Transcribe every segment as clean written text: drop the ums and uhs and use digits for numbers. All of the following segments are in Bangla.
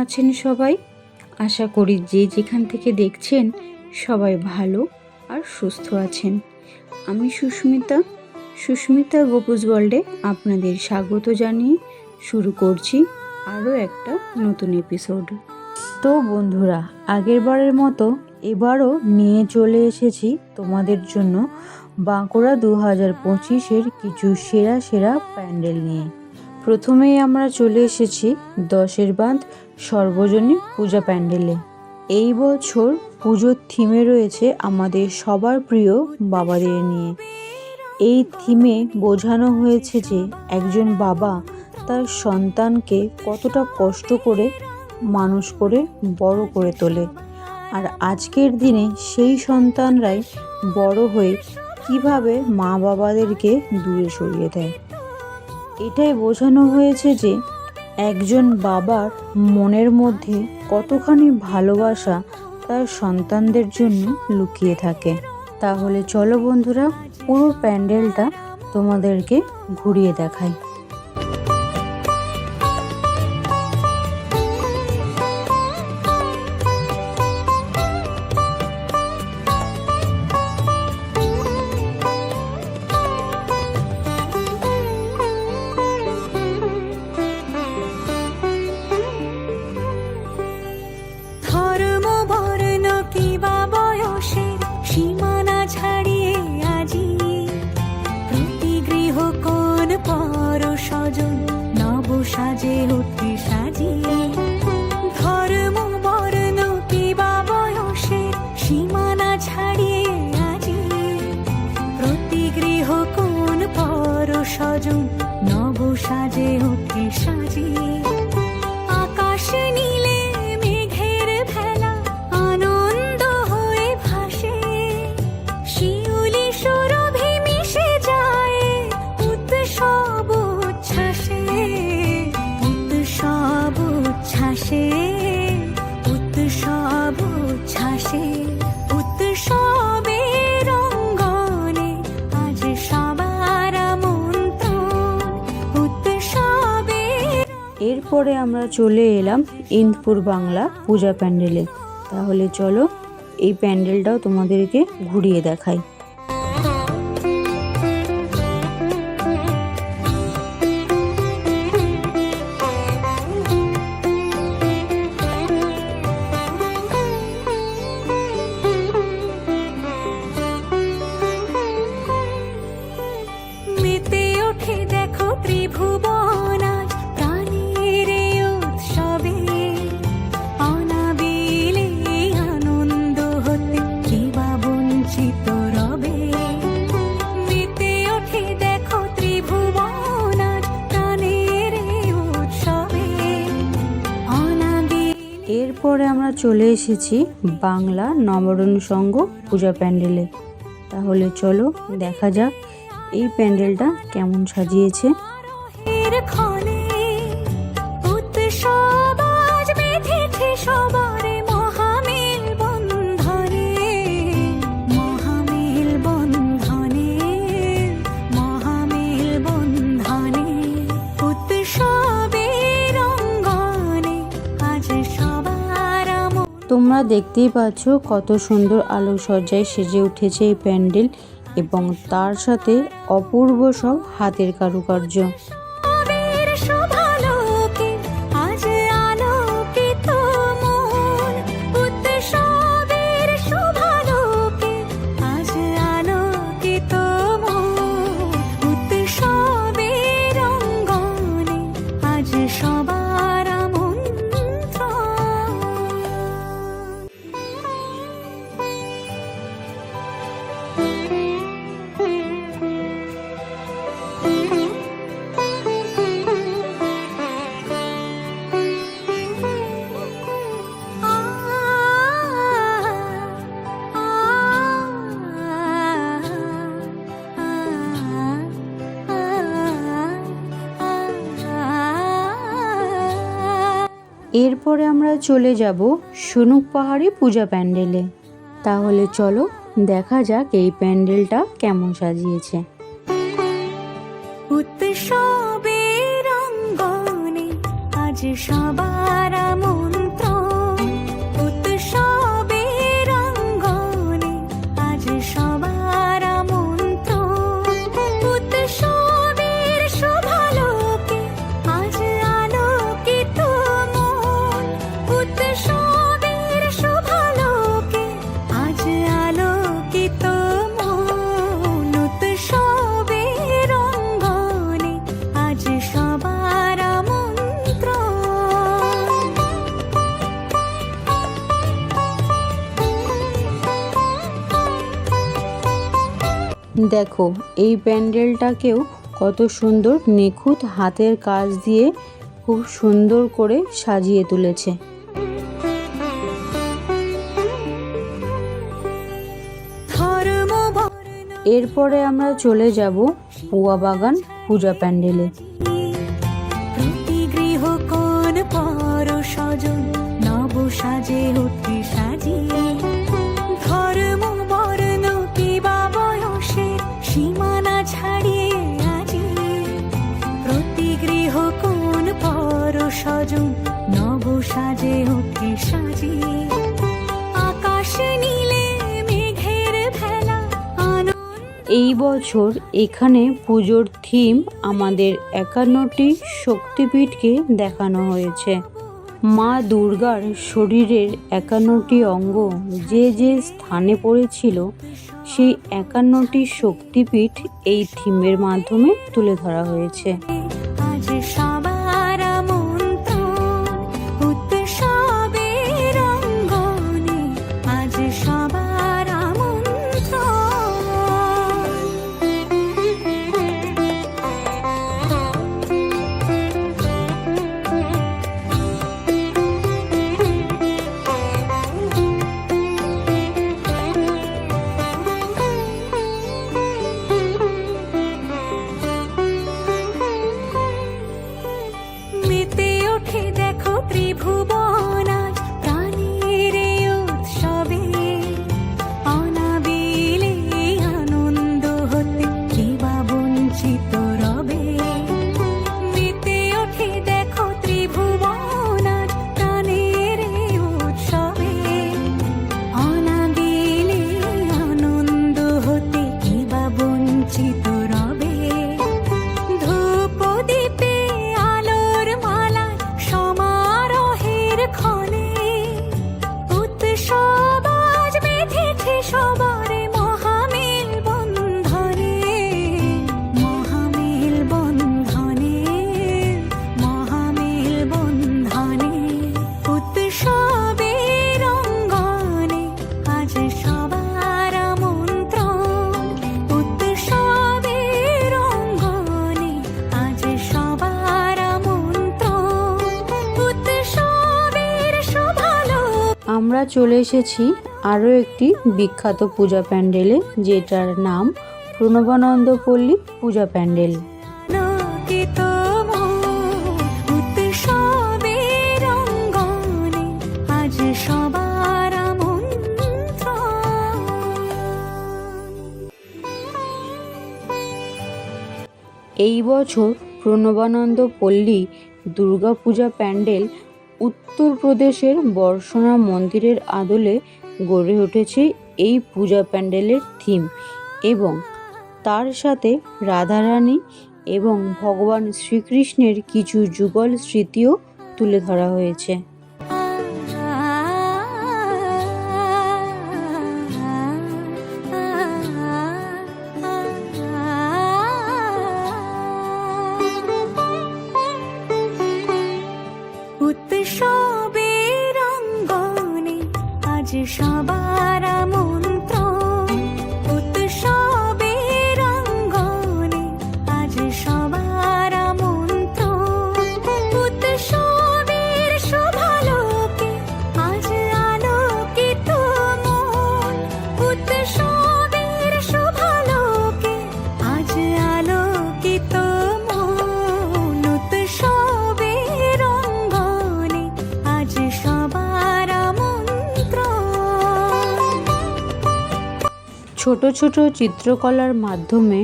আছেন সবাই? আশা করি যে যেখান থেকে দেখছেন সবাই ভালো আর সুস্থ আছেন। আমি সুস্মিতা গোপুস ওয়ার্ল্ডে আপনাদের স্বাগত জানিয়ে শুরু করছি আরও একটা নতুন এপিসোড। তো বন্ধুরা, আগেরবারের মতো এবারও নিয়ে চলে এসেছি তোমাদের জন্য বাঁকুড়া 2025-এর কিছু সেরা প্যান্ডেল নিয়ে। প্রথমেই আমরা চলে এসেছি 10-এর বাঁধ সর্বজনীন পূজা প্যান্ডেলে। এই বছর পুজোর থিমে রয়েছে আমাদের সবার প্রিয় বাবাদের নিয়ে। এই থিমে বোঝানো হয়েছে যে একজন বাবা তার সন্তানকে কতটা কষ্ট করে মানুষ করে বড় করে তোলে, আর আজকের দিনে সেই সন্তানরাই বড় হয়ে কিভাবে মা বাবাদেরকে দূরে সরিয়ে দেয়। এটাই বোঝানো হয়েছে যে একজন বাবার মনের মধ্যে কতখানি ভালোবাসা তার সন্তানদের জন্য লুকিয়ে থাকে। তাহলে চলো বন্ধুরা, পুরো প্যান্ডেলটা তোমাদেরকে ঘুরিয়ে দেখাই। সীমানা ছাড়িয়ে আজি প্রতি গৃহ কোন পর স্বজন নব সাজে উঠে সাজিয়ে। ধর্ম বর্ণ কিবা বয়সের সীমানা ছাড়িয়ে আজি প্রতি গৃহ কোন পর স্বজন নব সাজে উঠে সাজিয়ে। আকাশ নীলে মেঘের ভেলা আনন্দ হয়ে ভাসে, শিউলি সুরভি মিশে যায় উৎসব উচ্ছ্বাসে, উৎসব উচ্ছ্বাসে, উৎসব উচ্ছ্বাসে। উৎসবের অঙ্গনে আজ সবার আমন্ত্রণ উৎসবের। এরপরে আমরা চলে এলাম ইন্দপুর বাংলা পূজা প্যান্ডেলে। তাহলে চলো এই প্যান্ডেলটাও তোমাদেরকে ঘুরিয়ে দেখাই। মেতে ওঠে দেখো ত্রিভুবন আজ প্রাণের উৎসবে, অনাবিলে আনন্দ হতে কিবা বঞ্চিত রবে। মেতে ওঠে দেখো ত্রিভুবন আজ প্রাণের উৎসবে, অনাবিলে। এরপরে আমরা চলে এসেছি বাংলা নবরণ সংঘ পূজা প্যান্ডেলে। তাহলে চলো দেখা যাক এই প্যান্ডেলটা কেমন সাজিয়েছে। এর ক্ষণে উৎসব আজ বেঁধেছে সবার মহামেল বন্ধনে, মহামেল বন্ধনে, মহামেল বন্ধনে। উৎসবের অঙ্গনে আজ সবার তোমরা দেখতেই পাচ্ছ কত সুন্দর আলোকসজ্জায় সেজে উঠেছে এই প্যান্ডেল, এবং তার সাথে অপূর্ব সব হাতের কারুকার্য। শোভালোকে আজ আলোকিত মন, উৎসবের শোভালোকে আজ আলোকিত মন। উৎসবের অঙ্গনে আজ সবার আমন্ত্রণ। এরপরে আমরা চলে যাব সনুক পাহাড়ি পূজা প্যান্ডেলে। তাহলে চলো দেখা যাক এই প্যান্ডেলটা কেমন সাজিয়েছে। উৎসবের অঙ্গনে আজ সবার মন দেখো এই প্যান্ডেলটাকেও কত সুন্দর নিখুঁত হাতের কাজ দিয়ে খুব সুন্দর করে সাজিয়ে তুলেছে। এরপরে আমরা চলে যাব পুয়া বাগান পূজা প্যান্ডেলে। প্রতি গৃহ কোন পর সজন নব সাজে ওঠে সাজিয়ে, ধর্ম বর্ণ কিবা বয়সের সীমানা ছাড়িয়ে আজি, প্রতি গৃহ কোন পর সজন নব সাজে ওঠে সাজিয়ে, আকাশ নীলে মেঘের ভেলা আনন্দ। এই বছর এখানে পুজোর থিম আমাদের 51টি শক্তিপীঠকে দেখানো হয়েছে। মা দুর্গার শরীরের 51টি অঙ্গ যে যে স্থানে পড়েছিল সেই 51টি শক্তিপীঠ এই থিমের মাধ্যমে তুলে ধরা হয়েছে। আজ সবার আমন্ত্রণ উৎসবের অঙ্গনে, আজ সবার মেতে ওঠে দেখো ত্রিভুবন আজ প্রাণের এই উৎসবে, অনাবিলে আনন্দ হতে কিবা বঞ্চিত রবে। মেতে ওঠে দেখো ত্রিভুবন আজ প্রাণের এই উৎসবে, অনাবিলে আনন্দ হতে কিবা বঞ্চিত রবে। ধূপ দীপে আলোর মালায় সমারোহের ক্ষণে, উৎসব আজ বেঁধেছে সবার মহামেল বন্ধনে, মহামেল বন্ধনে, মহামেল বন্ধনে। উৎসবের অঙ্গনে আজ সবার আমন্ত্রণ, উৎসবের অঙ্গনে আজ সবার আমন্ত্রণ, উৎসবের শোভালোক। আমরা চলে এসেছি আরও একটি বিখ্যাত পূজা প্যান্ডেলে, যেটার নাম প্রণবানন্দ পল্লী পূজা প্যান্ডেল। লোকিত মোর উৎসবের অঙ্গনে আজ সবার আমন্ত্রণ। এই বছর প্রণবানন্দ পল্লী দুর্গাপূজা প্যান্ডেল উত্তরপ্রদেশের বর্ষনা মন্দিরের আদলে গড়ে উঠেছে এই পূজা প্যান্ডেলের থিম, এবং তার সাথে রাধারানী এবং ভগবান শ্রীকৃষ্ণের কিছু যুগল স্মৃতিও তুলে ধরা হয়েছে। উৎসবের অঙ্গনে আজ সবার আমন্ত্রণ, উৎসবের অঙ্গনে আজ সবার আমন্ত্রণ, উৎসবের শোভালোকে আজ আলোকিত মন, উৎসবের শোভালোকে আজ আলোকিত মন, উৎসবের অঙ্গনে আজ সবার আমন্ত্রণ। ছোট ছোট চিত্রকলার মাধ্যমে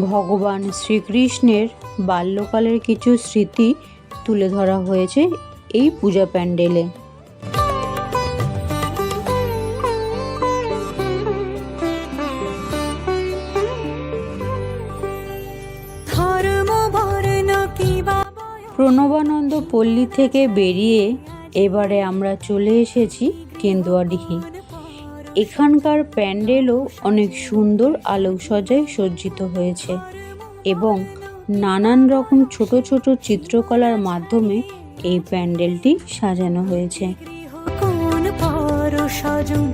ভগবান শ্রীকৃষ্ণের বাল্যকালের কিছু স্মৃতি তুলে ধরা হয়েছে এই পূজা প্যান্ডেলে। ধর্ম বর্ণ কিবা প্রণবানন্দ পল্লী থেকে বেরিয়ে এবারে আমরা চলে এসেছি কেন্দুয়াডিহি। এখানকার প্যান্ডেলও অনেক সুন্দর আলোকসজ্জায় সজ্জিত হয়েছে এবং নানান রকম ছোট ছোট চিত্রকলার মাধ্যমে এই প্যান্ডেলটি সাজানো হয়েছে। কোন পর সজন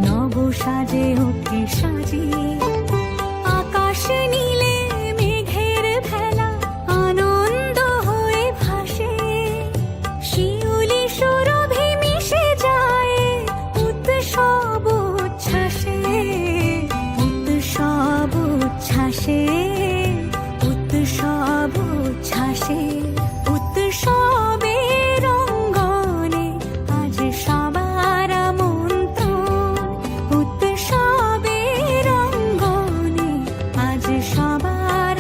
নব সাজে ওঠে সাজিয়ে, আকাশ উচ্ছ্বাসে উৎসব উচ্ছ্বাসে উৎসবের রঙ্গনে আজ সবার আমন্ত্রণ উৎসবের রঙ্গনে আজ সবার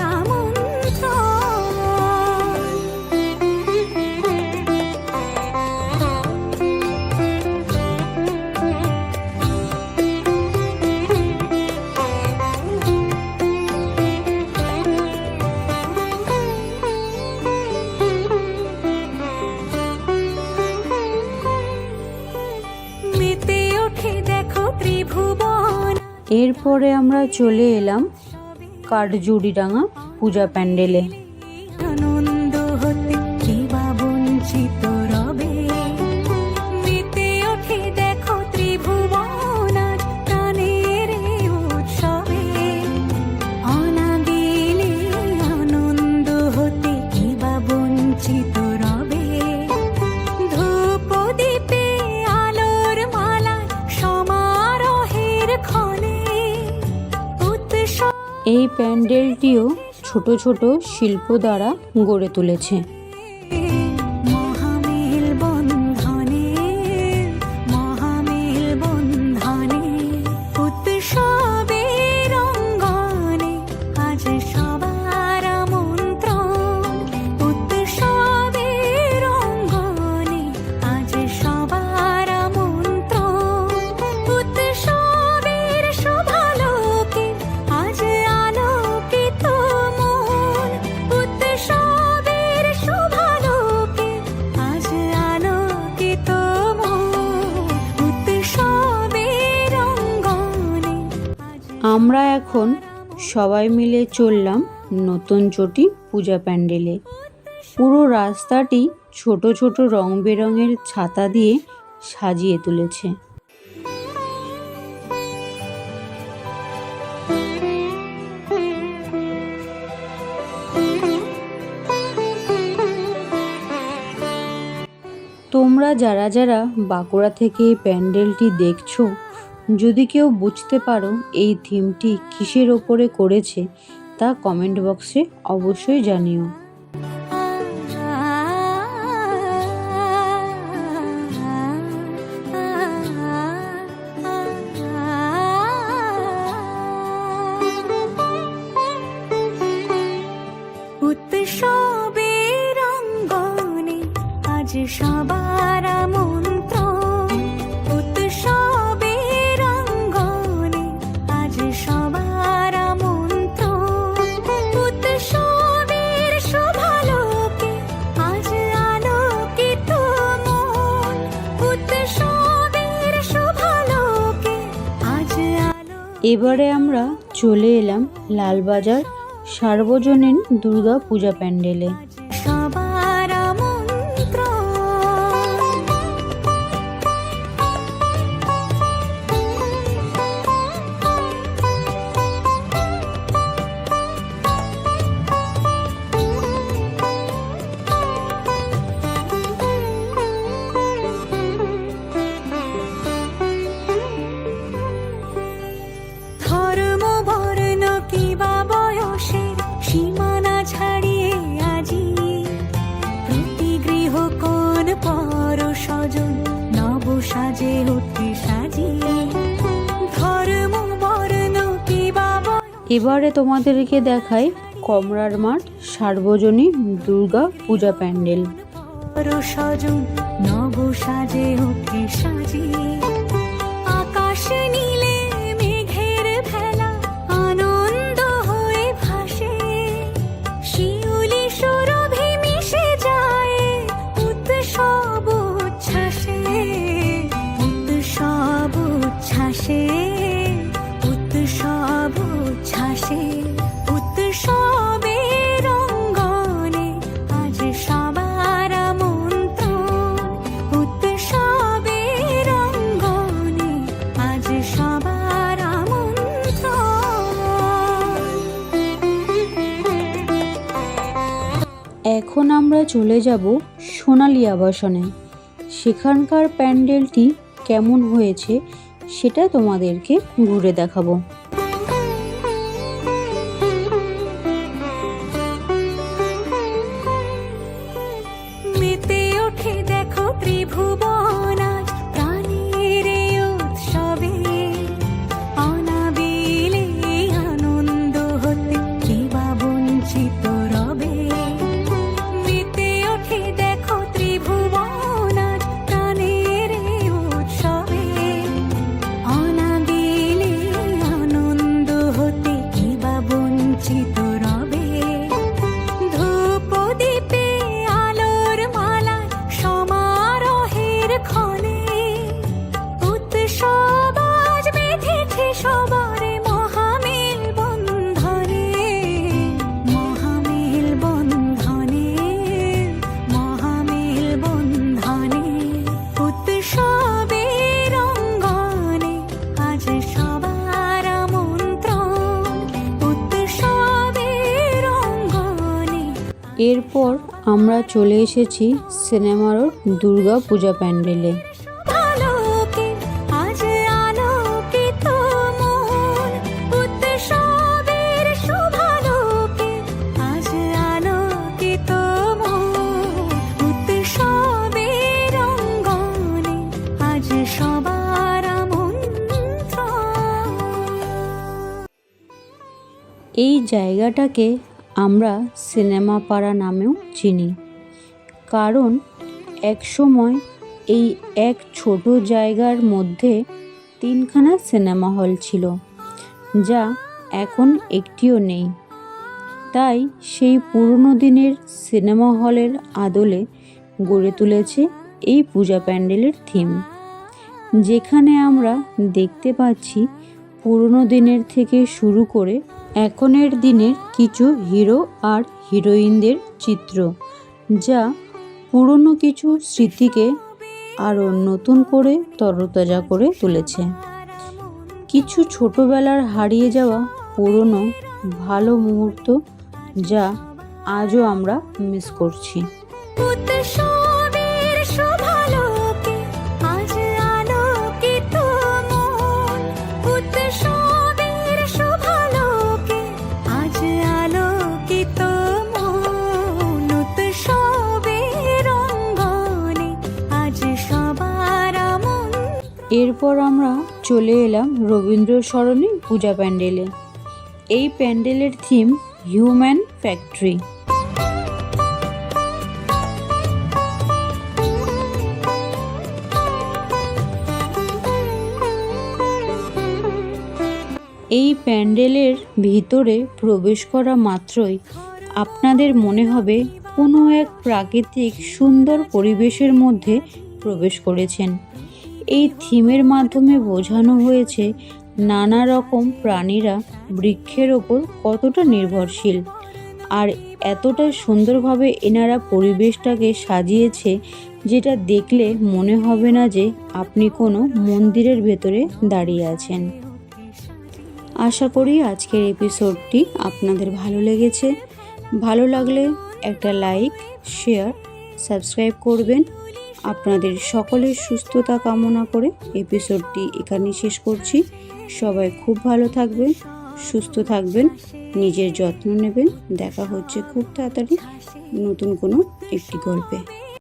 মেতে ওঠে দেখো ত্রিভুবন এরপরে আমরা চলে এলাম কাঠজুড়িডাঙ্গা পূজা প্যান্ডেলে। আনন্দ হতে কিবা বঞ্চিত রবে মেতে ওঠে দেখো ত্রিভুবন আজ প্রাণের এই উৎসবে অনাবিলে আনন্দ হতে কিবা বঞ্চিত রবে ধূপ দীপে আলোর মালা সমারোহের ক্ষণে উৎসব এই প্যান্ডেলটিও ছোট ছোট শিল্প দ্বারা গড়ে তুলেছে। মহামেল বন্ধনে মহামেল বন্ধনে উৎসবের রঙ্গনে আজ সবার আমন্ত্রণ উৎসবের রঙ্গনে আজ সবার আমন্ত্রণ উৎসবের শোভালোকে আজ আলোকিত মন উৎসবের শোভালোকে আজ আলোকিত মন উৎসবের রঙ্গনে আমরা এখন সবাই মিলে চললাম নতুন চটি পূজা প্যান্ডেলে। পুরো রাস্তাটি ছোট ছোট রং বেরঙের ছাতা দিয়ে সাজিয়ে তুলেছে। তোমরা যারা যারা বাঁকুড়া থেকে এই প্যান্ডেলটি দেখছো, যদি কেউ বুঝতে পারো এই থিমটি কিসের ওপরে করেছে তা কমেন্ট বক্সে অবশ্যই জানিও। উৎসবের রঙ্গনে আজ সবার আমন্ত্রণ উৎসবের রঙ্গনে আজ সবার আমন্ত্রণ উৎসবের শোভালোকে আজ আলোকিত মন উৎসবের শোভালোকে আজ আলো এবারে আমরা চলে এলাম লালবাজার সার্বজনীন দুর্গা পূজা প্যান্ডেলে। সবার আমন্ত্রণ ধর্ম বর্ণ কিবা বয়সের সীমানা ছাড়িয়ে আজি প্রতি গৃহ কোন পর স্বজন নব সাজে উঠে সাজিয়ে ধর্ম বর্ণ কিবা এবারে তোমাদেরকে দেখাই কমরার মাঠ সার্বজনীন দুর্গা পূজা প্যান্ডেল। পর স্বজন নব সাজে উঠে সাজিয়ে আকাশ নীলে মেঘের ভেলা আনন্দ হয়ে ভাসে শিউলি সুরভি মিশে যায় উৎসব উচ্ছ্বাসে উৎসব উচ্ছ্বাসে উৎসব উচ্ছ্বাসে উৎসবের রঙ্গনে আজ সবার আমন্ত্রণ উৎসবের রঙ্গনে আজ সবার আমন্ত্রণ এখন আমরা চলে যাব সোনালী আবাসনে। সেখানকার প্যান্ডেলটি কেমন হয়েছে সেটা তোমাদেরকে ঘুরে দেখাবো। এরপর আমরা চলে এসেছি সিনেমা রোড দুর্গা পূজা প্যান্ডেলে। আলোকে আজ আলোকিত মন, উৎসবের শুভালোকে আজ আলোকিত মন, উৎসবের অঙ্গনে আজ সবার আমন্ত্রণ। এই জায়গাটাকে আমরা সিনেমা পাড়া নামেও চিনি, কারণ একসময় এই এক ছোট জায়গার মধ্যে 3খানা সিনেমা হল ছিল, যা এখন একটিও নেই। তাই সেই পুরনো দিনের সিনেমা হলের আদলে গড়ে তুলেছে এই পূজা প্যান্ডেলের থিম, যেখানে আমরা দেখতে পাচ্ছি পুরনো দিনের থেকে শুরু করে এখনের দিনের কিছু হিরো আর হিরোইনদের চিত্র, যা পুরনো কিছু স্মৃতিকে আরও নতুন করে তরতাজা করে তুলেছে। কিছু ছোটবেলার হারিয়ে যাওয়া পুরনো ভালো মুহূর্ত, যা আজও আমরা মিস করছি। উৎসবের শুভালোকে আজ আলোকিত মন, উৎসবের শুভালোকে আজ আলোকিত মন, উৎসবের অঙ্গনে আজ সবার আমন্ত্রণ। এরপর আমরা চলে এলাম রবীন্দ্র সরণি পূজা প্যান্ডেলে। এই প্যান্ডেলের থিম হিউম্যান ফ্যাক্টরি। এই প্যান্ডেলের ভিতরে প্রবেশ করা মাত্রই আপনাদের মনে হবে কোনো এক প্রাকৃতিক সুন্দর পরিবেশের মধ্যে প্রবেশ করেছেন। এই থিমের মাধ্যমে বোঝানো হয়েছে নানা রকম প্রাণীরা বৃক্ষের ওপর কতটা নির্ভরশীল, আর এতটা সুন্দরভাবে এনারা পরিবেশটাকে সাজিয়েছে, যেটা দেখলে মনে হবে না যে আপনি কোনো মন্দিরের ভেতরে দাঁড়িয়ে আছেন। আশা করি আজকের এপিসোডটি আপনাদের ভালো লেগেছে। ভালো লাগলে একটা লাইক, শেয়ার, সাবস্ক্রাইব করবেন। আপনাদের সকলের সুস্থতা কামনা করে এপিসোডটি এখানেই শেষ করছি। সবাই খুব ভালো থাকবেন, সুস্থ থাকবেন, নিজের যত্ন নেবেন। দেখা হচ্ছে খুব তাড়াতাড়ি নতুন কোনো একটি গল্পে।